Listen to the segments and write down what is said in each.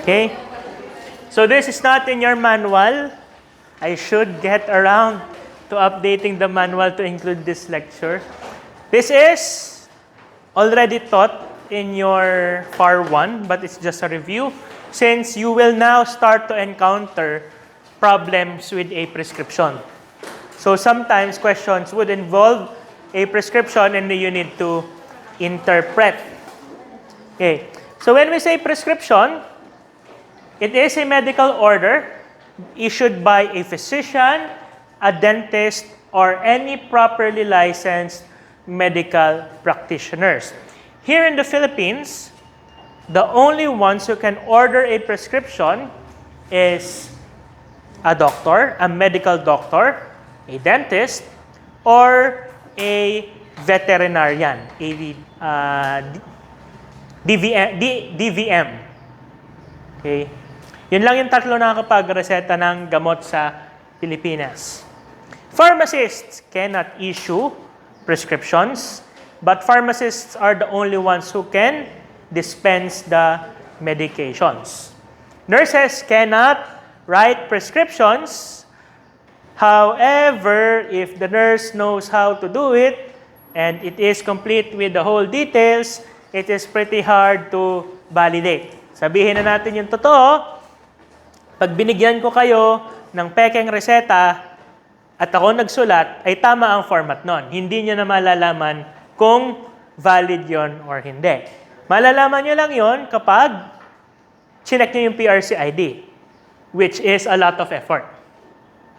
Okay? So this is not in your manual. I should get around to updating the manual to include this lecture. This is already taught in your FAR 1, but it's just a review since you will now start to encounter problems with a prescription. So sometimes questions would involve a prescription and you need to interpret. Okay. So when we say prescription, it is a medical order issued by a physician, a dentist, or any properly licensed medical practitioners. Here in the Philippines, the only ones who can order a prescription is a doctor, a medical doctor, a dentist, or a veterinarian, a DVM. Okay? Yun lang yung tatlo na nakakapag-reseta ng gamot sa Pilipinas. Pharmacists cannot issue prescriptions, but pharmacists are the only ones who can dispense the medications. Nurses cannot write prescriptions. However, if the nurse knows how to do it, and it is complete with the whole details, it is pretty hard to validate. Sabihin na natin yung totoo, pag binigyan ko kayo ng pekeng reseta at ako nagsulat, ay tama ang format nun. Hindi nyo na malalaman kung valid yon or hindi. Malalaman nyo lang yon kapag chinek nyo yung PRC ID, which is a lot of effort.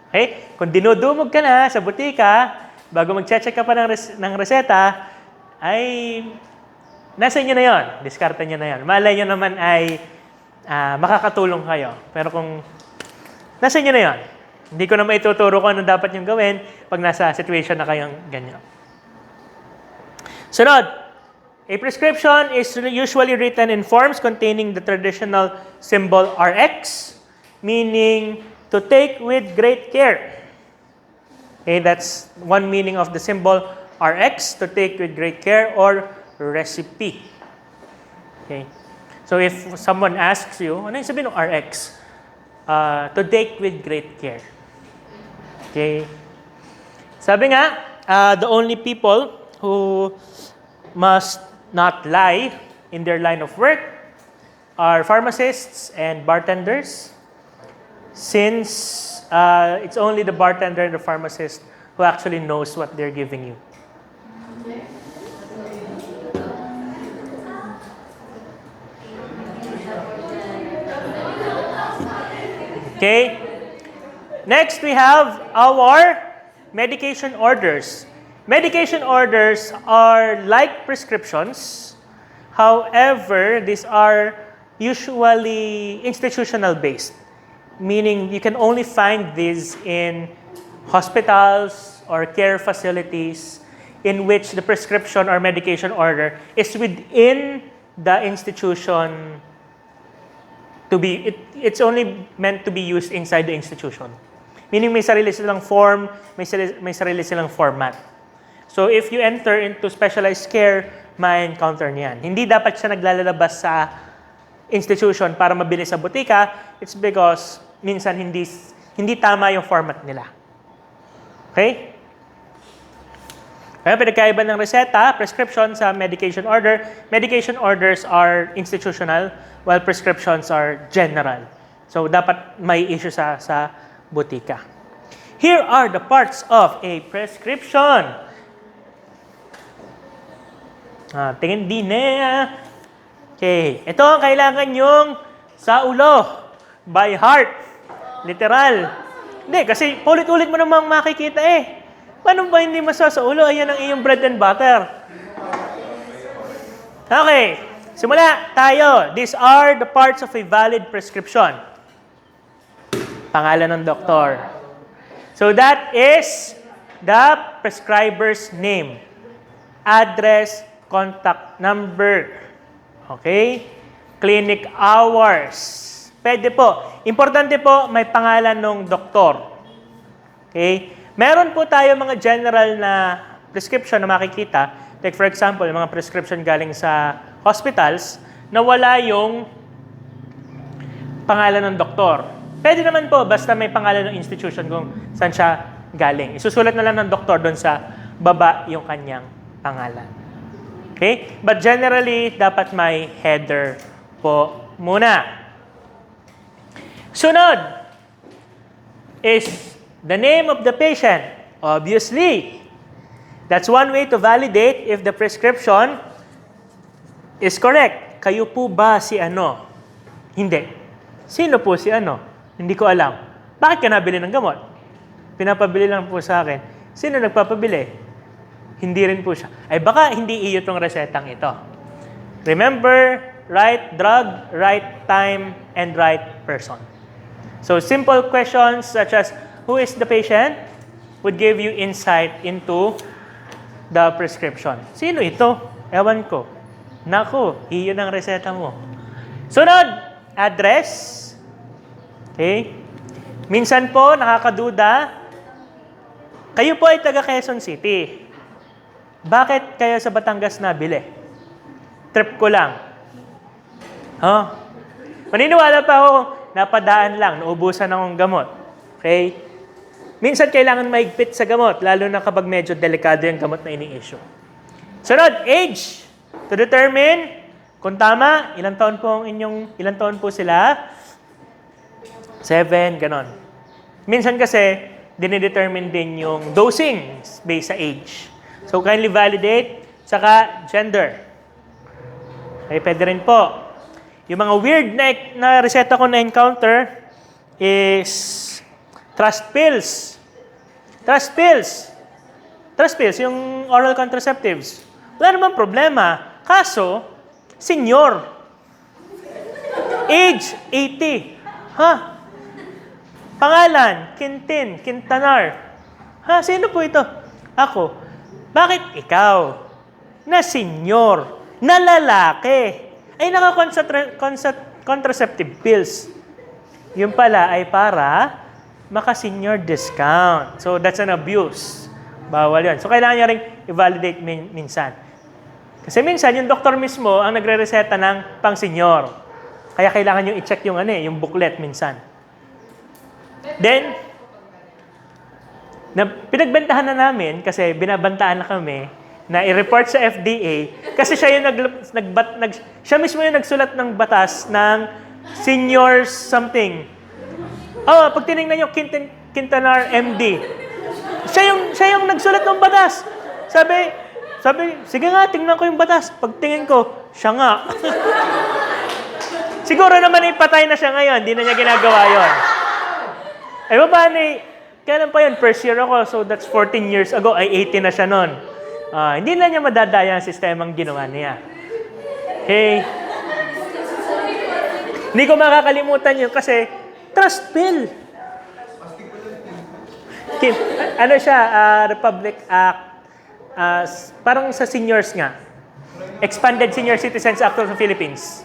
Okay? Kung dinudumog ka na sa butika, bago mag-check ka pa ng reseta, ay nasa inyo na yon. Diskarte nyo na yon. Malay nyo naman ay makakatulong kayo. Pero kung nasa inyo na yon, hindi ko na maituturo kung ano dapat yung gawin pag nasa situation na kayong ganyan. Sunod, a prescription is usually written in forms containing the traditional symbol RX, meaning to take with great care. Okay, that's one meaning of the symbol RX, to take with great care, or recipe. Okay. So if someone asks you, ano yung sabihin ng RX? To take with great care. Okay. Sabi nga, the only people who must not lie in their line of work are pharmacists and bartenders, since it's only the bartender and the pharmacist who actually knows what they're giving you. Okay. Next, we have our medication orders. Medication orders are like prescriptions. However, these are usually institutional based, meaning you can only find these in hospitals or care facilities in which the prescription or medication order is within the institution to be, it's only meant to be used inside the institution. Meaning may sarili silang form, may sarili silang format. So if you enter into specialized care, ma-encounter niyan. Hindi dapat siya naglalabas sa institution para mabili sa butika. It's because minsan hindi tama yung format nila. Okay? Kaya pinagkaiba ng reseta, prescription sa medication order. Medication orders are institutional while prescriptions are general. So dapat may issue sa butika. Here are the parts of a prescription. Tingin din na. Okay. Ito ang kailangan yung sa ulo. By heart. Literal. Hindi, kasi ulit-ulit mo namang makikita eh. Paano ba hindi sa ulo? Ayan ang iyong bread and butter. Okay. Simula tayo. These are the parts of a valid prescription. Pangalan ng doktor. So that is the prescriber's name, address, contact number. Okay? Clinic hours. Pwede po. Importante po, may pangalan ng doktor. Okay? Meron po tayo mga general na prescription na makikita. Like for example, mga prescription galing sa hospitals na wala yung pangalan ng doktor. Pwede naman po, basta may pangalan ng institution kung saan siya galing. Isusulat na lang ng doktor doon sa baba yung kanyang pangalan. Okay? But generally, dapat may header po muna. Sunod is the name of the patient. Obviously, that's one way to validate if the prescription is correct. Kayo po ba si ano? Hindi. Sino po si ano? Hindi ko alam. Bakit ka nabili ng gamot? Pinapabili lang po sa akin. Sino nagpapabili? Hindi rin po siya. Ay baka hindi iyo tong resetang ito. Remember, right drug, right time, and right person. So simple questions such as, who is the patient? Would give you insight into the prescription. Sino ito? Ewan ko. Naku, iyon ang reseta mo. Sunod, address. Okay? Minsan po, nakakaduda, kayo po ay taga Quezon City. Bakit kayo sa Batangas nabili? Trip ko lang. Huh? Maniniwala pa ako, napadaan lang, naubusan akong gamot. Okay? Minsan kailangan maigpit sa gamot, lalo na kapag medyo delikado yung gamot na ini-issue. Sunod, age. To determine kung tama, ilang taon po sila? 7, ganon. Minsan kasi, dinidetermine din yung dosing based sa age. So, kindly validate, saka gender. Okay, pwede rin po. Yung mga weird na reseta ko na-encounter is trust pills. Trust pills. Trust pills, yung oral contraceptives. Wala namang problema. Kaso, senior. Age, 80. Ha? Pangalan, Quintanar. Ha? Sino po ito? Ako. Bakit ikaw? Na senior. Na lalaki. Ay naka-contraceptive pills. Yung pala ay para maka-senior discount. So, that's an abuse. Bawal yun. So, kailangan nyo rin i-validate minsan. Kasi minsan, yung doktor mismo ang nagre-reseta ng pang-senior. Kaya kailangan nyo i-check yung, yung booklet minsan. Then, pinagbentahan na namin kasi binabantaan na kami na i-report sa FDA kasi siya yung siya mismo yung nagsulat ng batas ng senior something. Oh, pag tinignan niyo Quintanar MD. Siya yung nagsulat ng batas. Sabi, sige nga, tingnan ko yung batas. Pagtingin ko, siya nga. Siguro naman ipatay na siya ngayon, hindi na niya ginagawa yon. Eh, paano kailan pa yun? First year ako, so that's 14 years ago. Ay, 18 na siya nun. Hindi na niya madadaya ang sistemang ginawa niya. Okay? Hindi ko makakalimutan yun kasi trust bill. Ano siya? Republic Act. Parang sa seniors nga. Expanded Senior Citizens Act of the Philippines.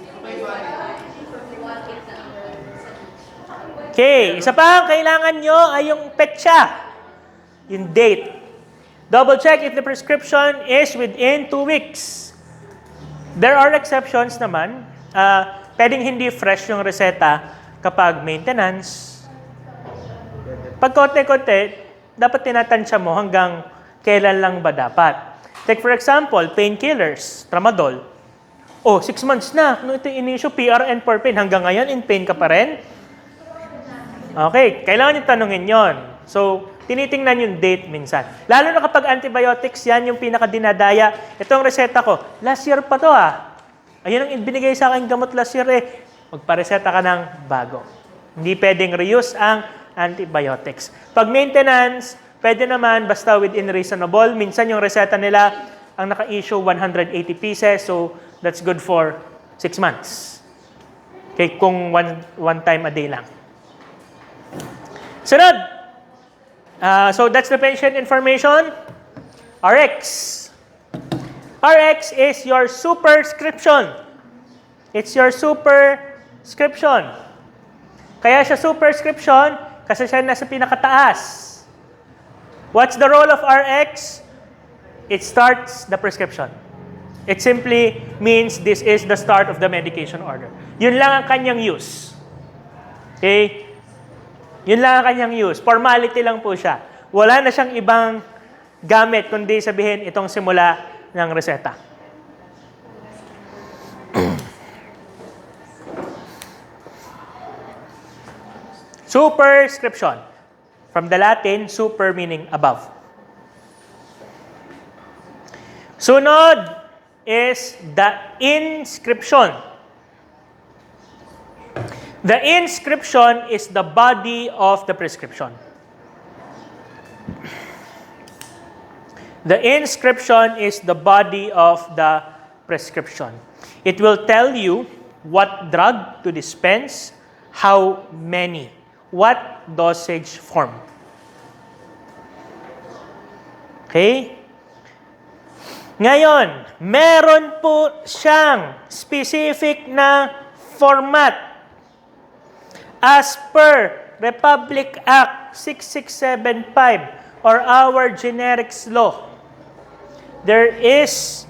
Okay, isa pa ang kailangan nyo ay yung petsa, yung date. Double check if the prescription is within 2 weeks. There are exceptions naman. Pwedeng hindi fresh yung reseta kapag maintenance. Pag konti-konti, dapat tinatansya mo hanggang kailan lang ba dapat. Take for example, painkillers, tramadol. 6 months na. Nung ito in-issue, PRN for pain. Hanggang ngayon, in pain ka pa rin? Okay, kailangan yung tanungin yon. So, tinitingnan yung date minsan. Lalo na kapag antibiotics, yan yung pinaka-dinadaya. Itong reseta ko, last year pa to Ayun ang binigay sa akin gamot last year Magpareseta ka ng bago. Hindi pwedeng reuse ang antibiotics. Pag maintenance, pwede naman basta within reasonable. Minsan yung reseta nila, ang naka-issue 180 pieces, so that's good for 6 months. Okay, kung one time a day lang. Sunod. So that's the patient information. RX. RX is your superscription. It's your superscription. Kaya siya superscription kasi siya nasa pinakataas. What's the role of RX? It starts the prescription. It simply means this is the start of the medication order. Yun lang ang kanyang use. Okay? Yun lang ang kanyang use. Formality lang po siya. Wala na siyang ibang gamit, kundi sabihin itong simula ng reseta. Superscription. From the Latin, super meaning above. Sunod is the inscription. The inscription is the body of the prescription. The inscription is the body of the prescription. It will tell you what drug to dispense, how many, what dosage form. Okay? Ngayon, meron po siyang specific na format. As per Republic Act 6675 or our generics law, there is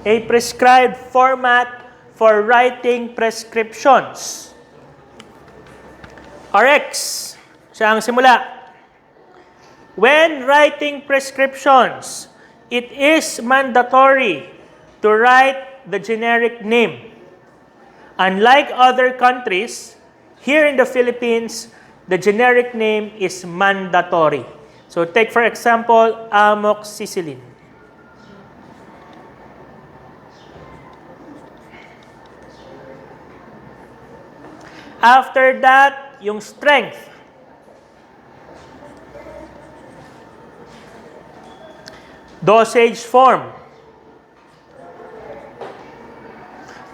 a prescribed format for writing prescriptions. RX, siya ang simula. When writing prescriptions, it is mandatory to write the generic name. Unlike other countries, here in the Philippines, the generic name is mandatory. So take for example, amoxicillin. After that, yung strength. Dosage form.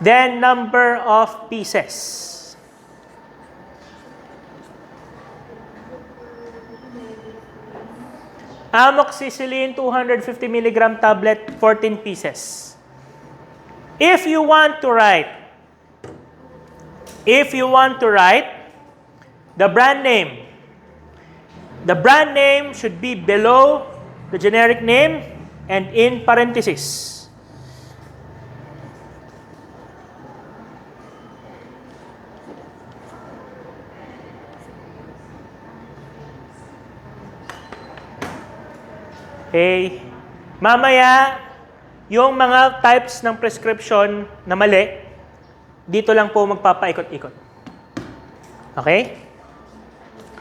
Then number of pieces. Amoxicillin 250 mg tablet, 14 pieces. If you want to write the brand name should be below the generic name and in parentheses. Okay. Mamaya, yung mga types ng prescription na mali, dito lang po magpapaikot-ikot. Okay?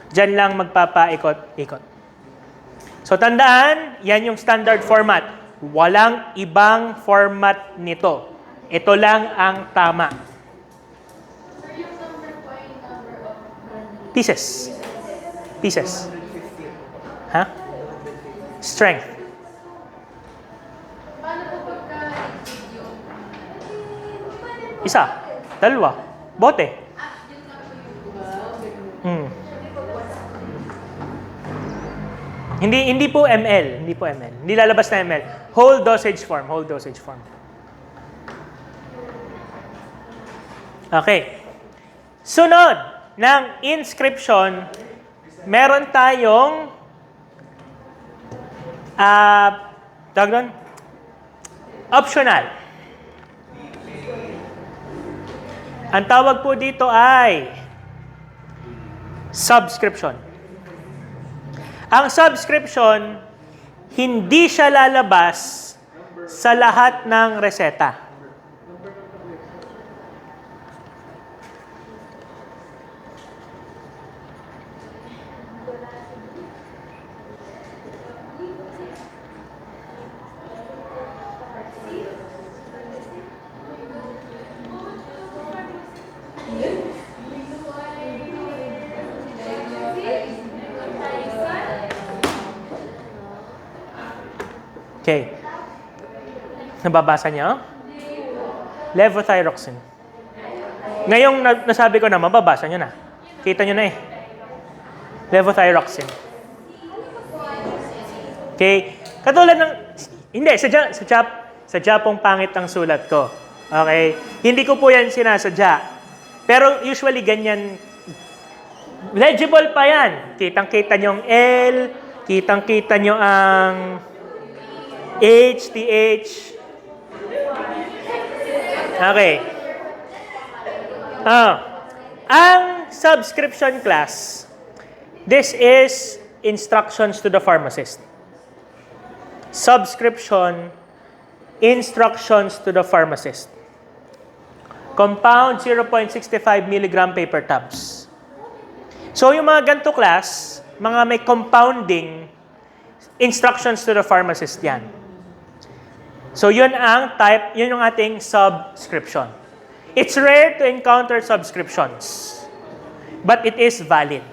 Diyan lang magpapaikot-ikot. So tandaan, yan yung standard format. Walang ibang format nito. Ito lang ang tama. Pieces. Pieces. Ha? Strength. Isa. Dalawa. Bote. Hindi po ml. Hindi lalabas na ml. Whole dosage form. Okay. Sunod ng inscription, meron tayong optional. Ang tawag po dito ay subscription. Ang subscription, hindi siya lalabas sa lahat ng reseta. Okay. Nababasa niyo? Levothyroxine. Ngayong nasabi ko na, mababasa niyo na. Kita niyo na eh. Levothyroxine. Okay. Katulad ng, hindi, sa Japong pangit ang sulat ko. Okay. Hindi ko po yan sinasadya. Pero usually ganyan, legible pa yan. Kitang-kita niyo ang L, kitang-kita niyo ang H, TH. Okay. Ang subscription class, this is instructions to the pharmacist. Subscription, instructions to the pharmacist. Compound 0.65 milligram paper tubs. So yung mga ganito class, mga may compounding, instructions to the pharmacist yan. So yun ang type, yun yung ating subscription. It's rare to encounter subscriptions, but it is valid.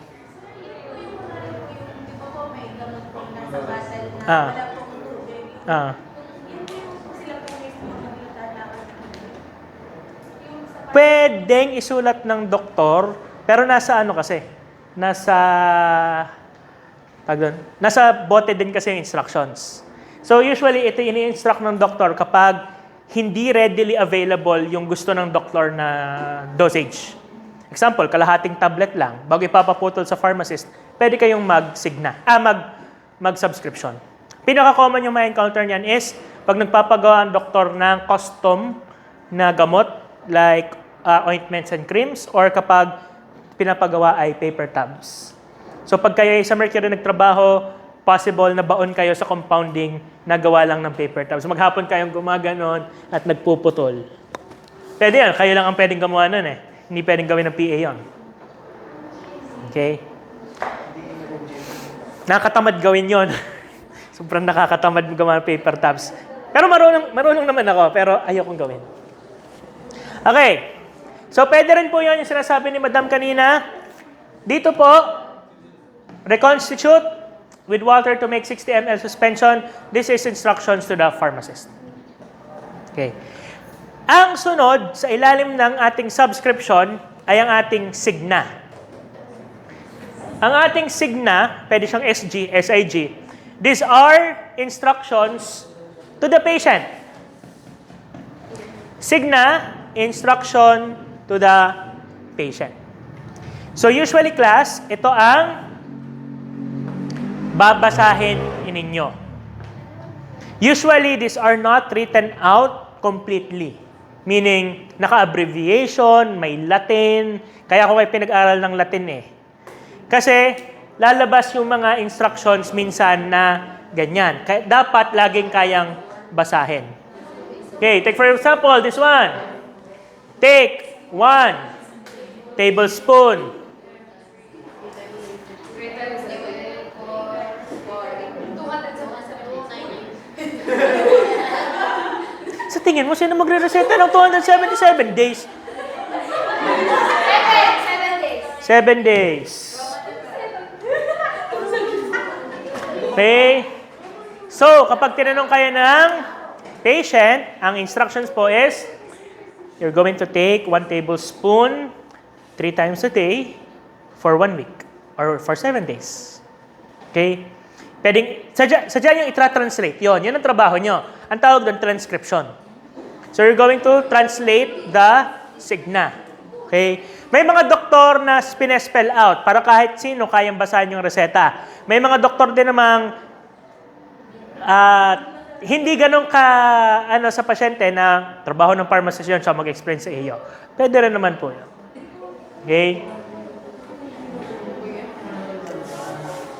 Pwedeng isulat ng doktor, pero nasa ano kasi? Nasa bote din kasi yung instructions. So usually, ito ini-instruct ng doktor kapag hindi readily available yung gusto ng doktor na dosage. Example, kalahating tablet lang, bago ipapaputol sa pharmacist, pwede kayong mag-subscription. Pinaka-common yung ma-encounter niyan is pag nagpapagawa ang doktor ng custom na gamot, like ointments and creams, or kapag pinapagawa ay paper tubs. So pag kayo sa Mercury nagtrabaho, possible na baon kayo sa compounding na gawa lang ng paper tubs. Maghapon kayong gumaganon at nagpuputol. Pwede yan, kayo lang ang pwedeng gumawa nun eh. Hindi pwedeng gawin ng PA yun. Okay? Nakakatamad gawin yon. Sobrang nakakatamad gumawa ng paper tubs. Pero marunong naman ako, pero ayokong gawin. Okay. So, pwede rin po yun yung sinasabi ni Madam kanina. Dito po, reconstitute with water to make 60 ml suspension. This is instructions to the pharmacist. Okay. Ang sunod, sa ilalim ng ating subscription, ay ang ating SIGNA. Ang ating SIGNA, pwede siyang SG, SIG. These are instructions to the patient. SIGNA, instruction to the patient. So usually class, ito ang babasahin ninyo. Usually, these are not written out completely. Meaning, naka-abbreviation, may Latin. Kaya ako kayo pinag-aral ng Latin eh. Kasi, lalabas yung mga instructions minsan na ganyan. Kaya, dapat laging kayang basahin. Okay, take for example, this one. Take 1 tablespoon. Sa tingin mo, sino magre-reseta ng 277 days? 7 days. Okay? So, kapag tinanong kayo ng patient, ang instructions po is, you're going to take 1 tablespoon 3 times a day for 1 week or for 7 days. Okay? Pwedeng, sadya yung itra-translate. Yun ang trabaho nyo. Ang tawag doon, transcription. So, you're going to translate the SIGNA. Okay? May mga doktor na spell out para kahit sino kayang basahin yung reseta. May mga doktor din namang hindi ganun ka sa pasyente na trabaho ng pharmacist yun siya mag-explain sa iyo. Pwede rin naman po yun. Okay?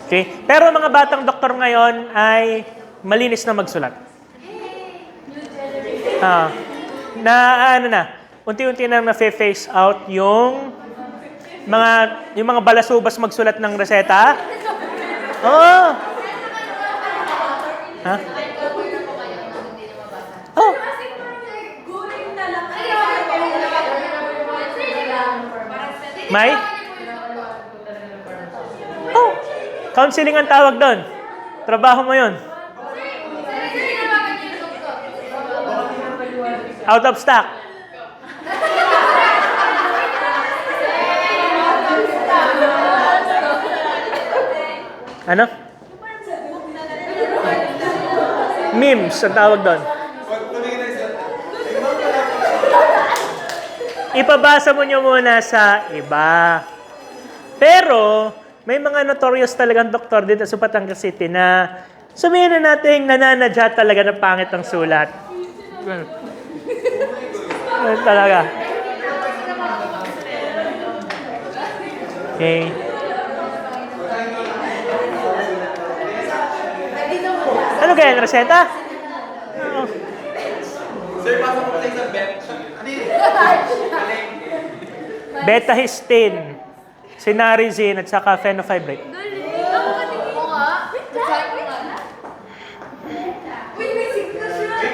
Okay? Pero mga batang doktor ngayon ay malinis na magsulat. Unti-unti na na-face out yung mga balasubas magsulat ng reseta. Oo. Ha? Oh. May? Oh. Counseling ang tawag doon. Trabaho mo yun. Out of stock. Ano? Memes ang tawag doon. Ipabasa mo nyo muna sa iba. Pero, may mga notorious talagang doktor dito sa Batangas City na sabihin na natin nananadya talaga na pangit ang sulat. Talaga. Okay. Ano kaya ang reseta? Sir, pasok ko tayo sa bet. Betahistine, Cinarizine, at saka fenofibrate. May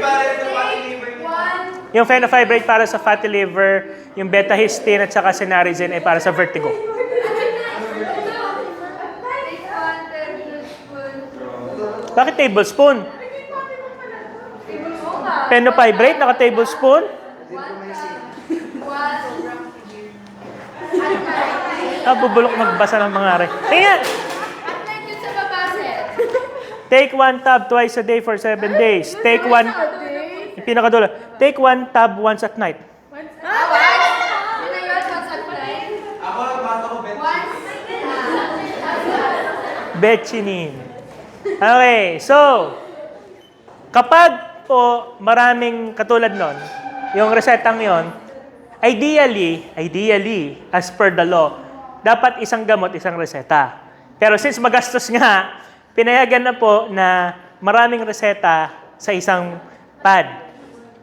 pare ito pati liver niyo. Yung fenofibrate para sa fatty liver, yung betahistine at saka Cinarizine ay para sa vertigo. Bakit tablespoon? Fenofibrate, naka-tablespoon? Bubulok magbasa ng mga are. Tingnan! Take 1 tab twice a day for 7 days. Take 1, yung pinakadulo. Take 1 tab once at night. Ako nagbasa ko bet. Betchinin. Okay, so, kapag po maraming katulad nun, yung resetang yon, ideally, as per the law, dapat isang gamot, isang reseta. Pero since magastos nga, pinayagan na po na maraming reseta sa isang pad.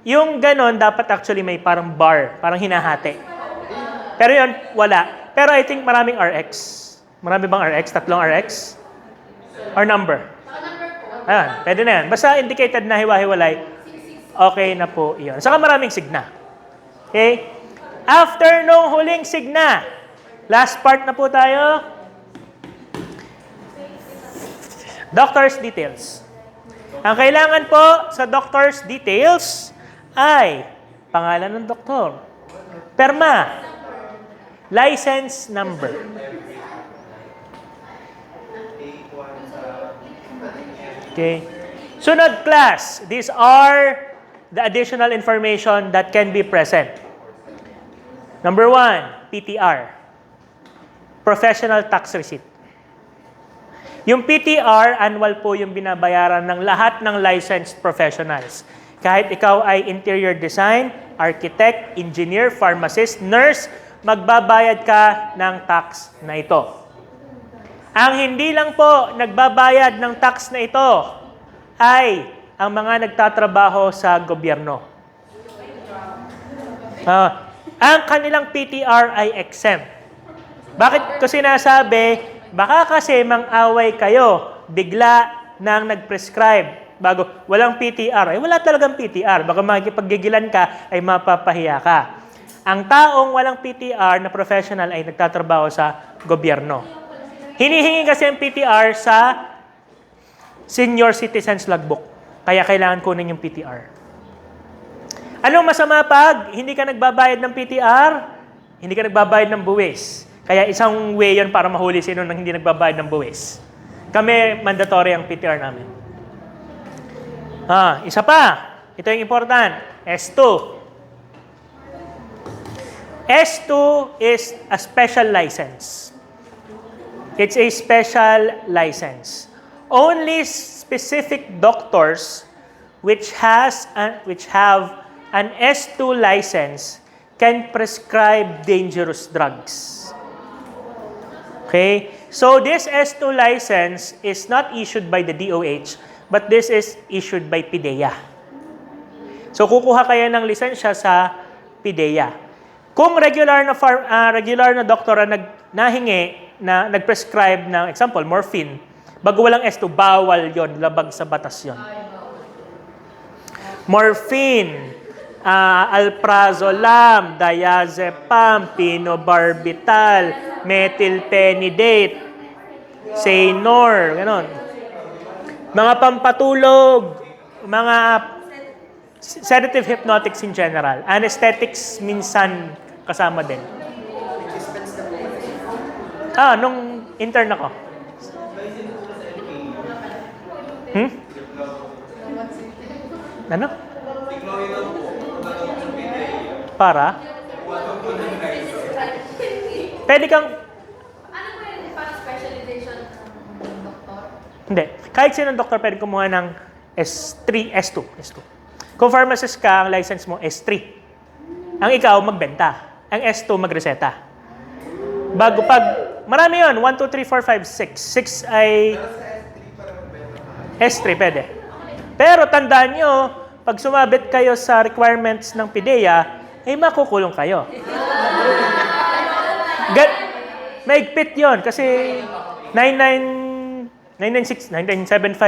Yung ganon, dapat actually may parang bar, parang hinahati. Pero yun, wala. Pero I think maraming RX. Marami bang RX? Tatlong RX? Or number? Ayan, pwede na yan. Basta indicated na hiwa-hiwalay, okay na po yun. Saka maraming signa. Okay? After nung huling signa, last part na po tayo. Doctor's details. Ang kailangan po sa doctor's details ay pangalan ng doktor, perma, license number. Okay. Sunod class, these are the additional information that can be present. Number 1, PTR. Professional tax receipt. Yung PTR, annual po yung binabayaran ng lahat ng licensed professionals. Kahit ikaw ay interior design, architect, engineer, pharmacist, nurse, magbabayad ka ng tax na ito. Ang hindi lang po nagbabayad ng tax na ito ay ang mga nagtatrabaho sa gobyerno. Ang kanilang PTR ay exempt. Bakit ko sinasabi? Baka kasi mang-away kayo, bigla nang nag-prescribe bago walang PTR. Ay wala talagang PTR. Baka makikipaggigilan ka ay mapapahiya ka. Ang taong walang PTR na professional ay nagtatrabaho sa gobyerno. Hinihingi kasi ang PTR sa Senior Citizens Logbook. Kaya kailangan kunin yung PTR. Anong masama pag hindi ka nagbabayad ng PTR? Hindi ka nagbabayad ng buwis. Kaya isang way yun para mahuli sino nang hindi nagbabayad ng buwis. Kami, mandatory ang PTR namin. Isa pa. Ito yung important. S2. S2 is a special license. It's a special license. Only specific doctors which have an S2 license can prescribe dangerous drugs. Okay? So this S2 license is not issued by the DOH, but this is issued by PIDEA. So kukuha kayo ng lisensya sa PIDEA. Kung regular na doktor ang nahingi na nag-prescribe ng example, morphine, bago walang S2, bawal yon, labag sa batas yon. Morphine, alprazolam, diazepam, phenobarbital, methylphenidate, Saynor, ganon. Mga pampatulog, mga sedative hypnotics in general. Anesthetics minsan kasama din. Nung intern ako. Ano? Para? Pwede kang... Ano po yun? Parang specialization ng doktor? Hindi. Kahit sinong doktor pwede kumuha ng S3, S2. Kung pharmacist ka, ang license mo S3. Ang ikaw, magbenta. Ang S2, magreseta. Bago pag Marami yun. 1, 2, 3, 4, 5, 6. 6 ay S3, pwede. Pero tandaan nyo, pag sumabit kayo sa requirements ng PIDEA, ay makukulong kayo. Maigpit yun kasi 1975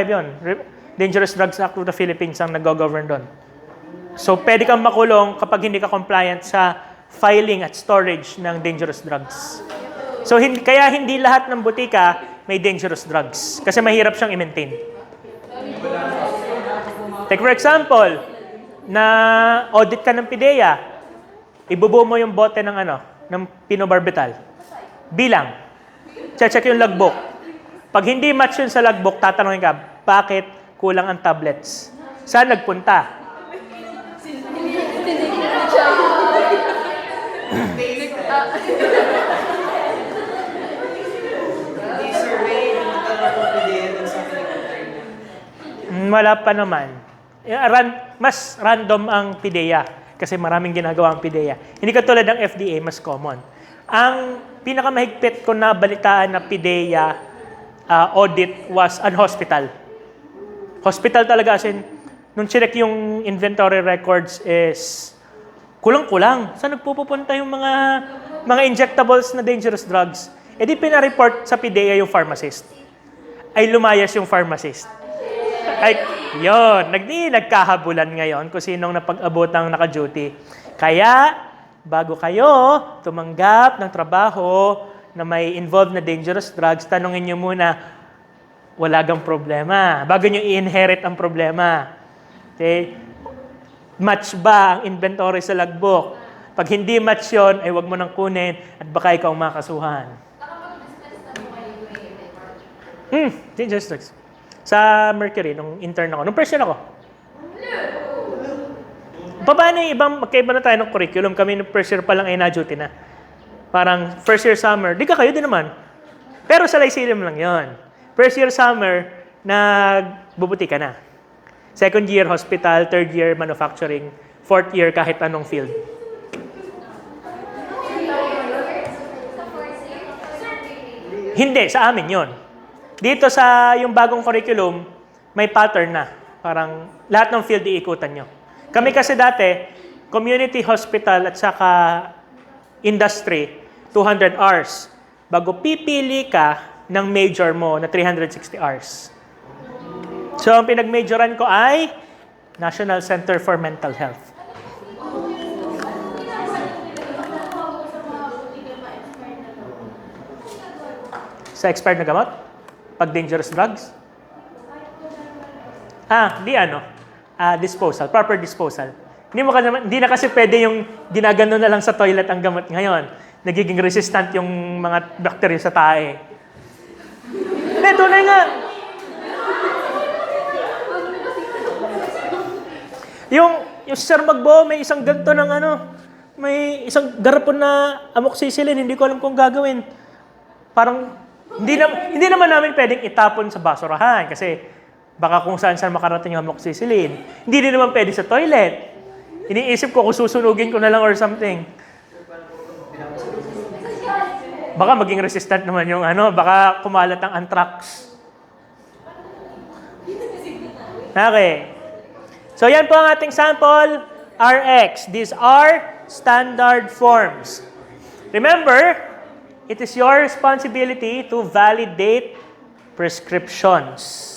yun. Dangerous Drugs Act of the Philippines ang nag-govern doon. So, pwede kang makulong kapag hindi ka compliant sa filing at storage ng dangerous drugs. So, kaya hindi lahat ng butika may dangerous drugs kasi mahirap siyang i-maintain. Take for example, na audit ka ng PIDEA, ibubuo mo yung bote ng ng pinobarbital. Bilang. Check yung logbook. Pag hindi match yun sa logbook, tatanungin ka, bakit kulang ang tablets? Saan nagpunta? Wala pa naman. Mas random ang PIDEA kasi maraming ginagawa ang PIDEA. Hindi katulad ng FDA, mas common. Ang pinakamahigpit ko na balitaan na PIDEA audit was an hospital. Hospital talaga, as in, nung check yung inventory records is kulang-kulang. Saan nagpupunta yung mga injectables na dangerous drugs? E di pinareport sa PIDEA yung pharmacist. Ay lumayas yung pharmacist. Ay, yun. Nagkahabulan ngayon kung sinong napag-abot ng naka-duty. Kaya, bago kayo tumanggap ng trabaho na may involved na dangerous drugs, tanungin nyo muna, wala gang problema. Bago nyo i-inherit ang problema. Okay? Match ba ang inventory sa logbook? Pag hindi match yun, ay wag mo nang kunin at baka ikaw makasuhan. Dangerous drugs. Sa Mercury, nung intern ako. Nung first year ako. Paano yung ibang, magkaiba na tayo ng curriculum. Kami nung first year pa lang ay na-duty na. Parang first year summer, di ka kayo din naman. Pero sa Lyceum lang yon. First year summer, nagbubuti ka na. Second year, hospital. Third year, manufacturing. Fourth year, kahit anong field. Hindi, sa amin yon. Dito sa yung bagong curriculum, may pattern na. Parang lahat ng field iikutan nyo. Kami kasi dati, community hospital at saka industry, 200 hours. Bago pipili ka ng major mo na 360 hours. So, ang pinag-majoran ko ay National Center for Mental Health. Sa expired na gamot? Pag dangerous drugs? Disposal. Proper disposal. Hindi na kasi pwede yung ginagano na lang sa toilet ang gamot ngayon. Nagiging resistant yung mga bacteria sa tae. Hindi, tunay nga. Yung Sir Magbo, may isang ganto ng may isang garapon na amoxicillin, hindi ko alam kung gagawin. Parang, hindi naman namin pwedeng itapon sa basurahan kasi baka kung saan makarating yung amoxicillin. Hindi din naman pwede sa toilet. Iniisip ko kung susunugin ko na lang or something. Baka maging resistant naman yung baka kumalat ang anthrax. Okay. So yan po ang ating sample, RX. These are standard forms. Remember, it is your responsibility to validate prescriptions.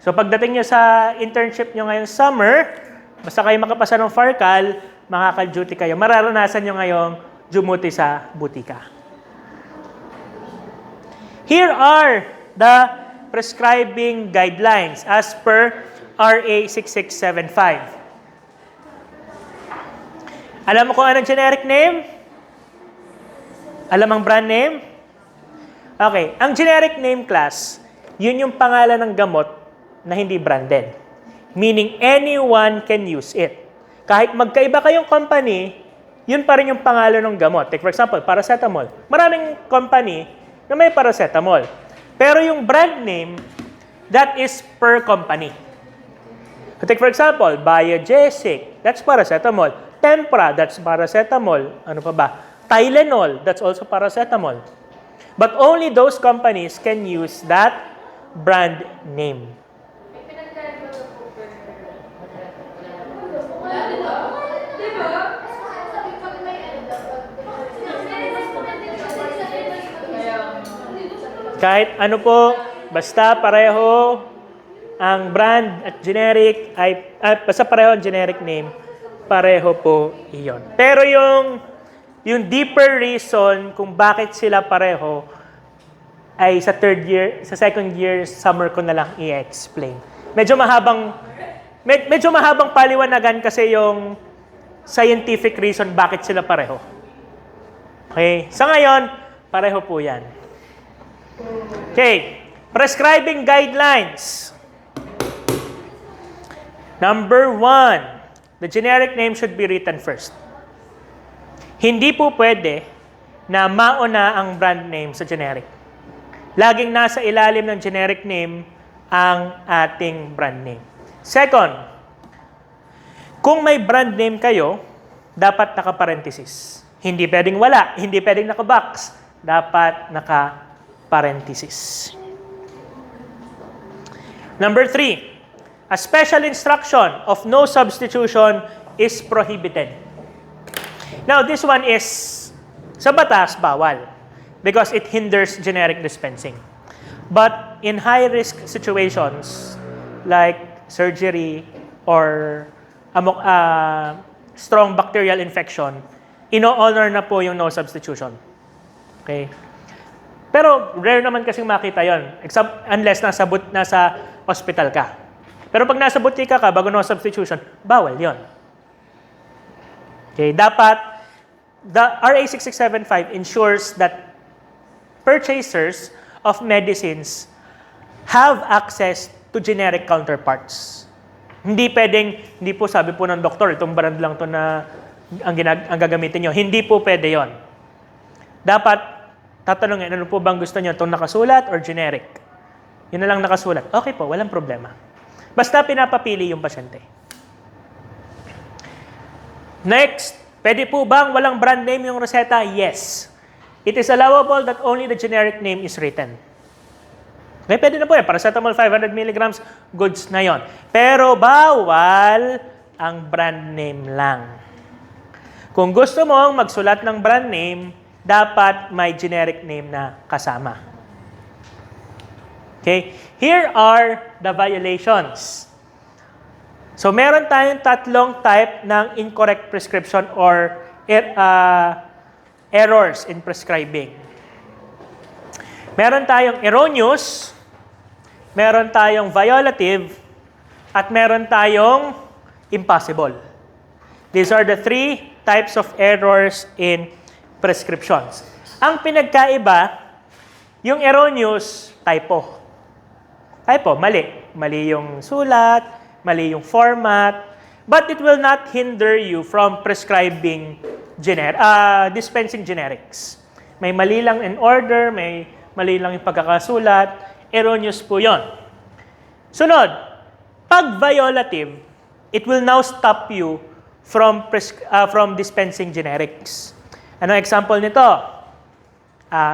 So pagdating nyo sa internship nyo ngayong summer, basta kayo makapasa ng FARCAL, makaka-duty kayo. Mararanasan nyo ngayong dumuti sa butika. Here are the prescribing guidelines as per RA 6675. Alam mo kung anong generic name? Alam ang brand name? Okay. Ang generic name class, yun yung pangalan ng gamot na hindi branded. Meaning, anyone can use it. Kahit magkaiba kayong company, yun pa rin yung pangalan ng gamot. Take for example, paracetamol. Maraming company na may paracetamol. Pero yung brand name, that is per company. Take for example, Biogesic, that's paracetamol. Tempra, that's paracetamol. Ano pa ba? Tylenol, that's also paracetamol. But only those companies can use that brand name. May pinagkaiba na po per... Wala din ba? Di ba? Sabi pag may ano dapat... Kahit ano po, basta pareho ang brand at generic ay basta pareho ang generic name, pareho po iyon. Pero yung deeper reason kung bakit sila pareho ay sa second year summer ko na lang i-explain. Medyo mahabang paliwanagan kasi yung scientific reason bakit sila pareho. Okay? Sa ngayon, pareho po yan. Okay. Prescribing guidelines. Number 1, the generic name should be written first. Hindi po pwede na mauna ang brand name sa generic. Laging nasa ilalim ng generic name ang ating brand name. Second, kung may brand name kayo, dapat naka-parenthesis. Hindi pwedeng wala, hindi pwedeng naka-box, dapat naka-parenthesis. Number 3, a special instruction of no substitution is prohibited. Now, this one is sa batas, bawal because it hinders generic dispensing. But in high-risk situations like surgery or strong bacterial infection, ino-honor na po yung no substitution. Okay? Pero rare naman kasing makita yon, unless nasa hospital ka. Pero pag nasa butika ka, bago no substitution, bawal yon. Okay, dapat, the RA 6675 ensures that purchasers of medicines have access to generic counterparts. Hindi po sabi po ng doktor, itong brand lang to na ang gagamitin nyo. Hindi po pwede yon. Dapat, tatanungin, ano po bang gusto nyo? Itong nakasulat or generic? Yun na lang nakasulat. Okay po, walang problema. Basta pinapapili yung pasyente. Next, pwede po bang walang brand name yung reseta? Yes. It is allowable that only the generic name is written. Okay, pwede na po yan. Paracetamol 500 mg, goods na yon. Pero bawal ang brand name lang. Kung gusto mong magsulat ng brand name, dapat may generic name na kasama. Okay? Here are the violations. So, meron tayong tatlong type ng incorrect prescription or errors in prescribing. Meron tayong erroneous, meron tayong violative, at meron tayong impossible. These are the three types of errors in prescriptions. Ang pinagkaiba, yung erroneous, typo. Typo, mali. Mali yung sulat, mali yung format, but it will not hinder you from prescribing dispensing generics. May mali lang in order, may mali lang yung pagkakasulat, erroneous po yon. Sunod, pag violative, it will now stop you from dispensing generics. Ano example nito?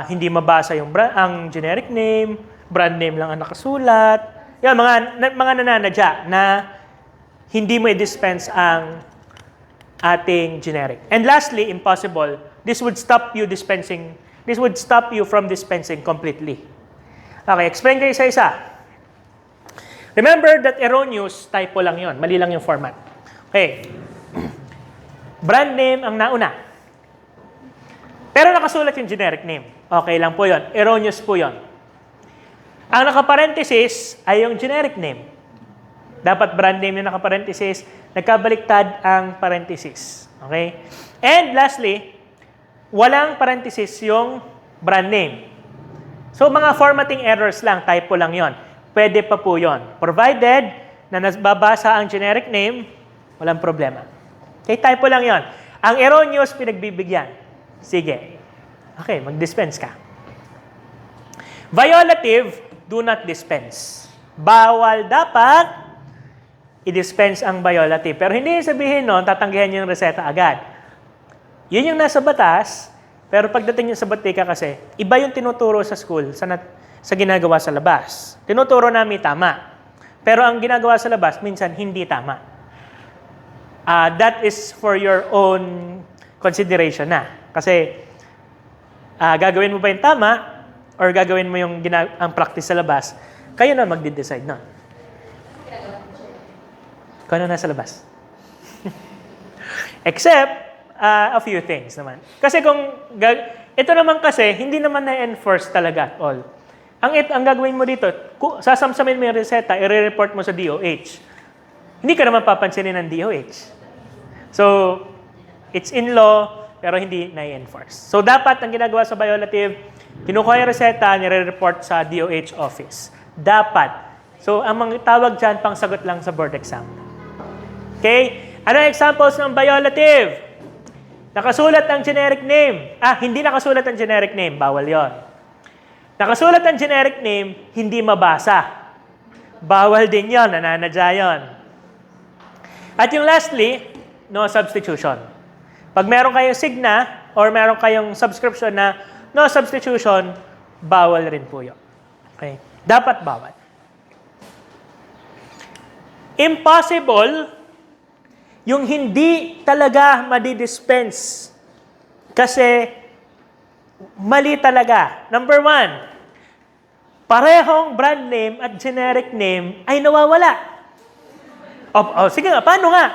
Hindi mabasa yung ang generic name, brand name lang ang nakasulat. Yan, mga nananadya na hindi mo i-dispense ang ating generic. And lastly, impossible. This would stop you from dispensing completely. Okay, explain kayo isa-isa. Remember that erroneous, typo lang yon, mali lang yung format. Okay. Brand name ang nauna. Pero nakasulat yung generic name. Okay lang po yon. Erroneous po yon. Ang nakaparenthesis ay yung generic name. Dapat brand name yung nakaparenthesis, nagkabaliktad ang parenthesis. Okay? And lastly, walang parenthesis yung brand name. So mga formatting errors lang, typo lang yon. Pwede pa po yon. Provided na nababasa ang generic name, walang problema. Okay, typo lang yon. Ang erroneous, pinagbibigyan. Sige. Okay, mag-dispense ka. Violative, do not dispense. Bawal dapat i-dispense ang violative. Pero hindi sabihin tatanggihan yung reseta agad. Yun yung nasa batas, Pero pagdating niyo sa botika kasi, iba yung tinuturo sa school sa ginagawa sa labas. Tinuturo namin tama. Pero ang ginagawa sa labas, minsan hindi tama. That is for your own consideration na. Kasi gagawin mo ba yung tama or gagawin mo yung ang practice sa labas, kayo na magde-decide na. Kung ano nasa labas. Except, a few things naman. Kasi ito naman kasi, hindi naman na-enforce talaga at all. Ang gagawin mo dito, sasamsamin mo yung reseta, i-report mo sa DOH. Hindi ka naman papansinin ng DOH. So, it's in law, pero hindi na-enforce. So, dapat ang ginagawa sa violative, kinukuha yung reseta, nire-report sa DOH office. Dapat. So, ang mga tawag dyan, pang sagot lang sa board exam. Okay? Ano ang examples ng violative? Nakasulat ang generic name. Hindi nakasulat ang generic name. Bawal yon. Nakasulat ang generic name, hindi mabasa. Bawal din yon. Nananadya yon. At yung lastly, no substitution. Pag meron kayong signa or meron kayong subscription na no substitution, bawal rin po yun. Okay? Dapat bawal. Impossible yung hindi talaga madi-dispense. Kasi mali talaga. Number 1, parehong brand name at generic name ay nawawala. Sige nga, paano nga?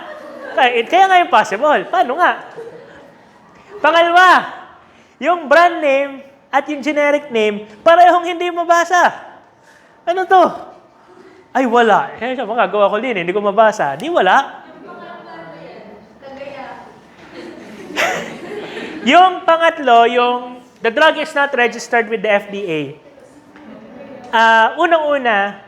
Kaya nga impossible. Paano nga? Pangalawa, yung brand name at yung generic name, parehong hindi mabasa. Ano to? Ay, wala. Siya, magagawa ko din, hindi ko mabasa. Di wala. Yung pangatlo, the drug is not registered with the FDA. Unang-una,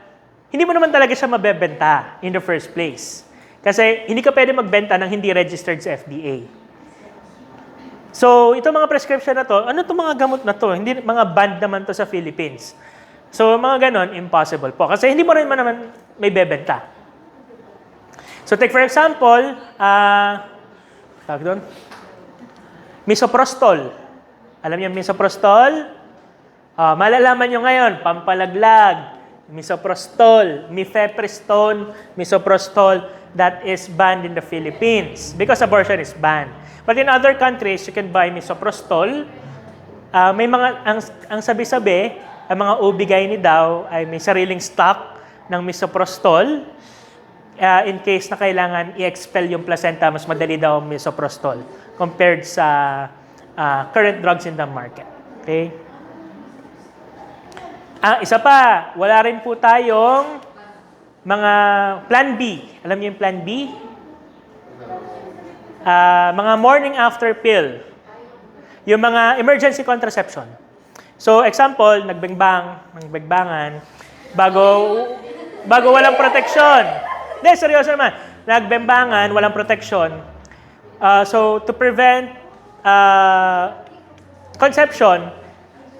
hindi mo naman talaga siya mabebenta in the first place. Kasi hindi ka pwede magbenta ng hindi registered sa FDA. So, itong mga prescription na to, ano itong mga gamot na to? Hindi, mga banned naman to sa Philippines. So, mga ganon, impossible po. Kasi hindi mo rin naman may bebenta. So, take for example, tawag doon, misoprostol. Alam niyo misoprostol? Malalaman niyo ngayon, pampalaglag, misoprostol, mifepristone, misoprostol, that is banned in the Philippines because abortion is banned. But in other countries, you can buy misoprostol. May mga, ang sabi-sabi, ang mga OB-GYN daw ay may sariling stock ng misoprostol. In case na kailangan i-expel yung placenta, mas madali daw ang misoprostol compared sa current drugs in the market. Okay? Isa pa, wala rin po tayong mga Plan B. Alam niyo yung Plan B? Mga morning after pill. Yung mga emergency contraception. So, example, nagbangbangan, bago walang protection. Hindi, seryoso naman. Nagbembangan, walang protection. So, to prevent conception,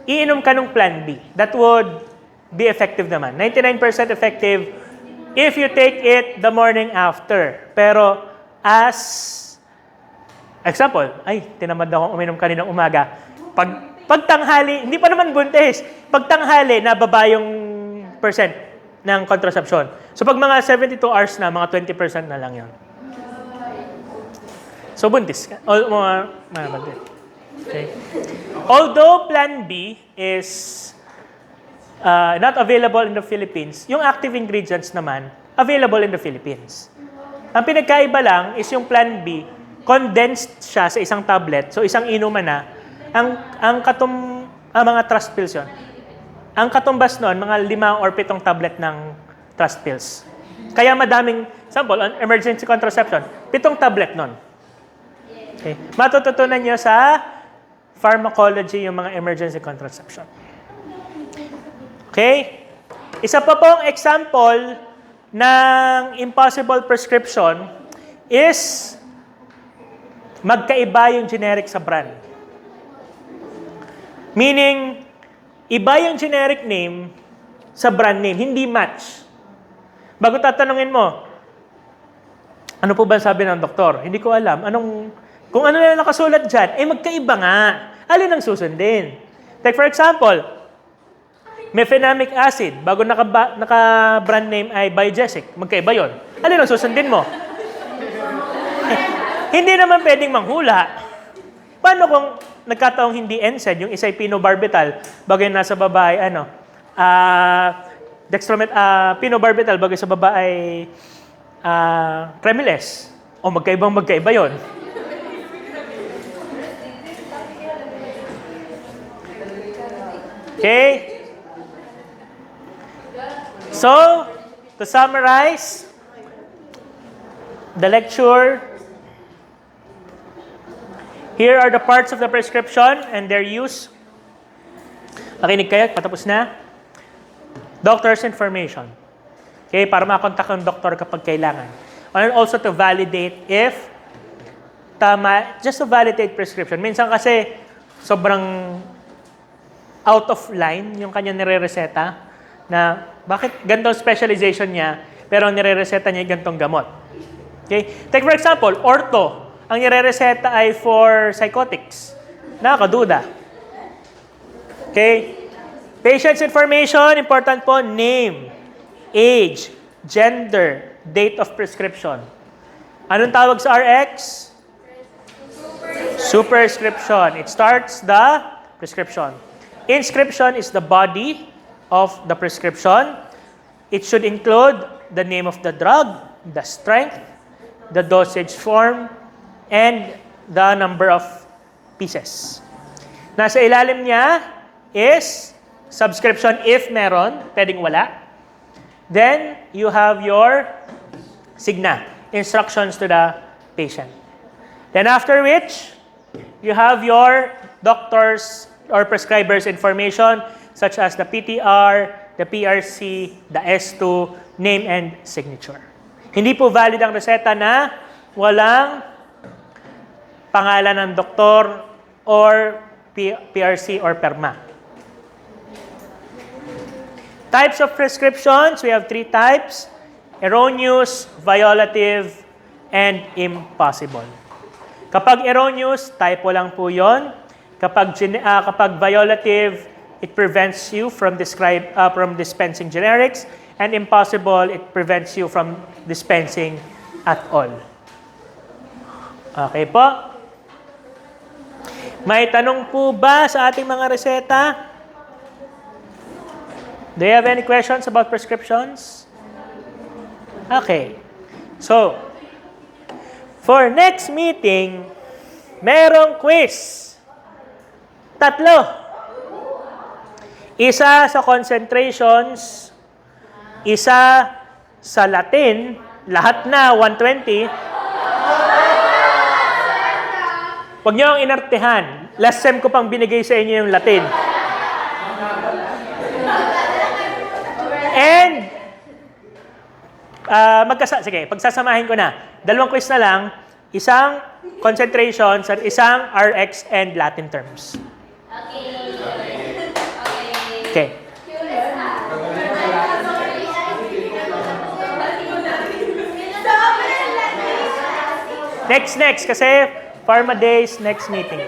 iinom ka ng Plan B. That would be effective naman. 99% effective if you take it the morning after. Pero, as example, tinamad akong uminom kaninang umaga. Pag tanghali, hindi pa naman buntis. Pag tanghali, nababa yung percent ng contraception. So, pag mga 72 hours na, mga 20% na lang yun. So, buntis ka. Mga buntis. Okay. Although Plan B is not available in the Philippines, yung active ingredients naman, available in the Philippines. Ang pinagkaiba lang is yung Plan B, condensed siya sa isang tablet, so isang inuman na. Mga trust pills yun. Ang katumbas nun, mga 5 or 7 tablet ng trust pills. Kaya madaming, example, on emergency contraception, 7 tablet nun. Okay. Matututunan nyo sa pharmacology yung mga emergency contraception. Okay? Isa pa pong example ng impossible prescription is magkaiba yung generic sa brand. Meaning, iba yung generic name sa brand name, hindi match. Bago tatanungin mo, ano po ba sabi ng doktor? Hindi ko alam. Kung ano na nakasulat dyan, magkaiba nga. alin ang susundin? Like for example, mefenamic acid, bago naka-brand name ay Biogesic. Magkaiba yun. Alin ang susundin mo? Hindi naman pwedeng manghula. Paano kung nagkataong hindi NSAID, yung isa ay phenobarbital, bagay nasa baba ay phenobarbital, bagay sa baba ay Cremeles. O magkaiba yun. Okay? So, to summarize the lecture, here are the parts of the prescription and their use. Nakinig kayo, patapos na. Doctor's information. Okay, para makontak ang doktor kapag kailangan. And also to validate if tama, just to validate prescription. Minsan kasi sobrang out of line yung kanya nire-reseta na bakit gantong specialization niya pero nire-reseta niya yung gantong gamot. Okay? Take for example, ortho. Ang nire-reseta ay for psychotics. Nakakaduda. Okay? Patient's information, important po, name, age, gender, date of prescription. Anong tawag sa RX? Superscription. It starts the prescription. Inscription is the body of the prescription. It should include the name of the drug, the strength, the dosage form, and the number of pieces. Nasa ilalim niya is subscription if meron, pwedeng wala. Then, you have your signa, instructions to the patient. Then after which, you have your doctor's or prescriber's information such as the PTR, the PRC, the S2, name and signature. Hindi po valid ang reseta na walang pangalan ng doktor or PRC or PERMA. Types of prescriptions, we have 3 types: erroneous, violative, and impossible. Kapag erroneous, typo lang po yon. Kapag violative, it prevents you from dispensing generics, and impossible, it prevents you from dispensing at all. Okay po? May tanong po ba sa ating mga reseta? Do you have any questions about prescriptions? Okay. So, for next meeting, merong quiz. 3. Isa sa concentrations, isa sa Latin, lahat na 120. Huwag niyo ang inartehan. Last sem ko pang binigay sa inyo yung Latin. And, sige, pagsasamahin ko na. 2 quiz na lang, isang concentrations at isang RX and Latin terms. Okay. Next, kasi Pharma Days, next meeting.